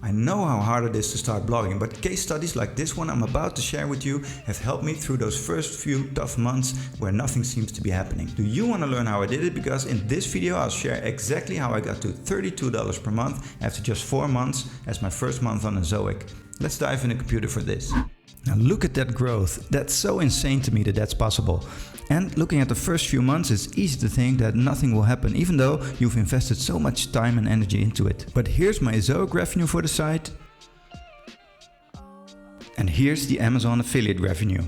I know how hard it is to start blogging, but case studies like this one I'm about to share with you have helped me through those first few tough months where nothing seems to be happening. Do you want to learn how I did it? Because in this video I'll share exactly how I got to $32 per month after just 4 months as my first month on Ezoic. Let's dive in the computer for this. Now look at that growth. That's so insane to me that that's possible. And looking at the first few months, it's easy to think that nothing will happen, even though you've invested so much time and energy into it. But here's my Ezoic revenue for the site. And here's the Amazon affiliate revenue.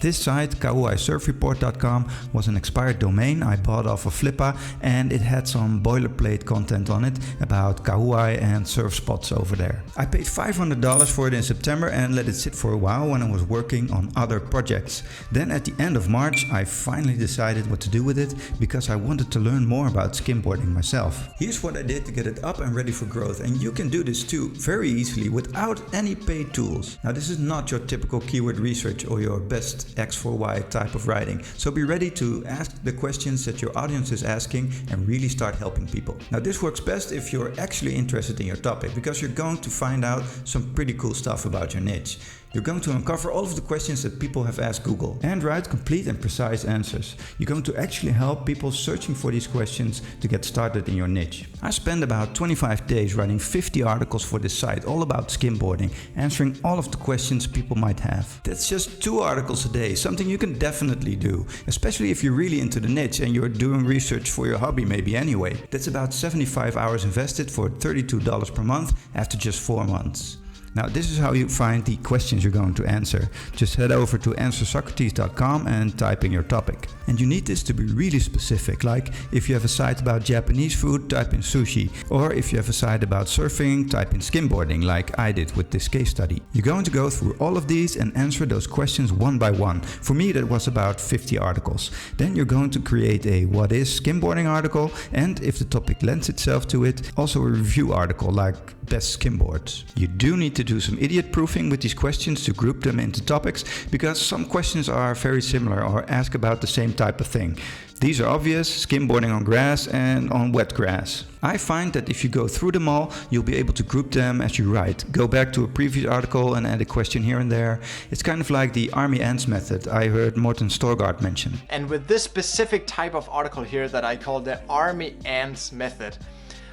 This site, KahuaiSurfReport.com, was an expired domain I bought off of Flippa, and it had some boilerplate content on it about Kauai and surf spots over there. I paid $500 for it in September and let it sit for a while when I was working on other projects. Then at the end of March I finally decided what to do with it because I wanted to learn more about skimboarding myself. Here's what I did to get it up and ready for growth, and you can do this too very easily without any paid tools. Now this is not your typical keyword research or your best X4Y type of writing. So be ready to ask the questions that your audience is asking and really start helping people. Now this works best if you're actually interested in your topic, because you're going to find out some pretty cool stuff about your niche. You're going to uncover all of the questions that people have asked Google and write complete and precise answers. You're going to actually help people searching for these questions to get started in your niche. I spent about 25 days writing 50 articles for this site all about skimboarding, answering all of the questions people might have. That's just 2 articles a day, something you can definitely do, especially if you're really into the niche and you're doing research for your hobby maybe anyway. That's about 75 hours invested for $32 per month after just 4 months. Now this is how you find the questions you're going to answer. Just head over to answersocrates.com and type in your topic. And you need this to be really specific, like if you have a site about Japanese food, type in sushi. Or if you have a site about surfing, type in skimboarding, like I did with this case study. You're going to go through all of these and answer those questions one by one. For me that was about 50 articles. Then you're going to create a what is skimboarding article, and if the topic lends itself to it, also a review article like best skimboards. You do need to do some idiot proofing with these questions to group them into topics, because some questions are very similar or ask about the same type of thing. These are obvious: skimboarding on grass and on wet grass. I find that if you go through them all, you'll be able to group them as you write. Go back to a previous article and add a question here and there. It's kind of like the Army Ants method I heard Morten Storgard mention. And with this specific type of article here that I call the Army Ants method,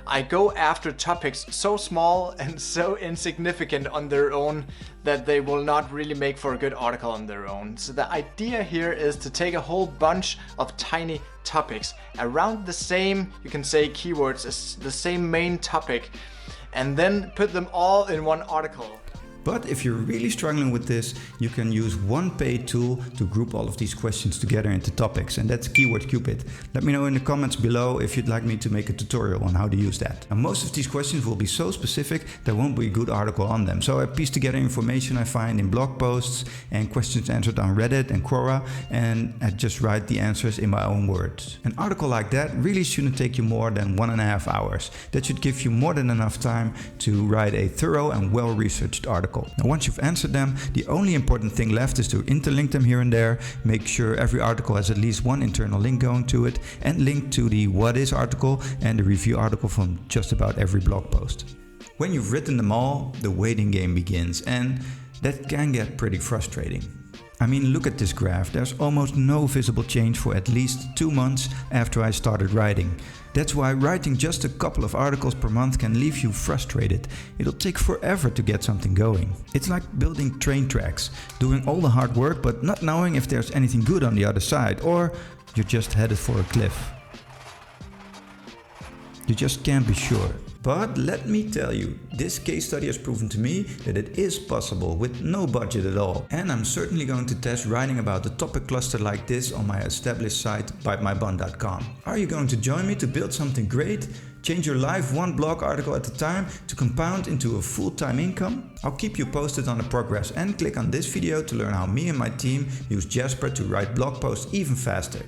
I go after topics so small and so insignificant on their own that they will not really make for a good article on their own. So the idea here is to take a whole bunch of tiny topics around the same, you can say, keywords, as the same main topic, and then put them all in one article. But if you're really struggling with this, you can use one paid tool to group all of these questions together into topics, and that's Keyword Cupid. Let me know in the comments below if you'd like me to make a tutorial on how to use that. Now, most of these questions will be so specific there won't be a good article on them. So I piece together information I find in blog posts and questions answered on Reddit and Quora, and I just write the answers in my own words. An article like that really shouldn't take you more than 1.5 hours. That should give you more than enough time to write a thorough and well-researched article. Now once you've answered them, the only important thing left is to interlink them here and there, make sure every article has at least one internal link going to it, and link to the what is article and the review article from just about every blog post. When you've written them all, the waiting game begins, and that can get pretty frustrating. I mean, look at this graph. There's almost no visible change for at least 2 months after I started writing. That's why writing just a couple of articles per month can leave you frustrated. It'll take forever to get something going. It's like building train tracks, doing all the hard work but not knowing if there's anything good on the other side, or you're just headed for a cliff. You just can't be sure. But let me tell you, this case study has proven to me that it is possible with no budget at all. And I'm certainly going to test writing about a topic cluster like this on my established site bitemybun.com. Are you going to join me to build something great? Change your life one blog article at a time to compound into a full-time income? I'll keep you posted on the progress, and click on this video to learn how me and my team use Jasper to write blog posts even faster.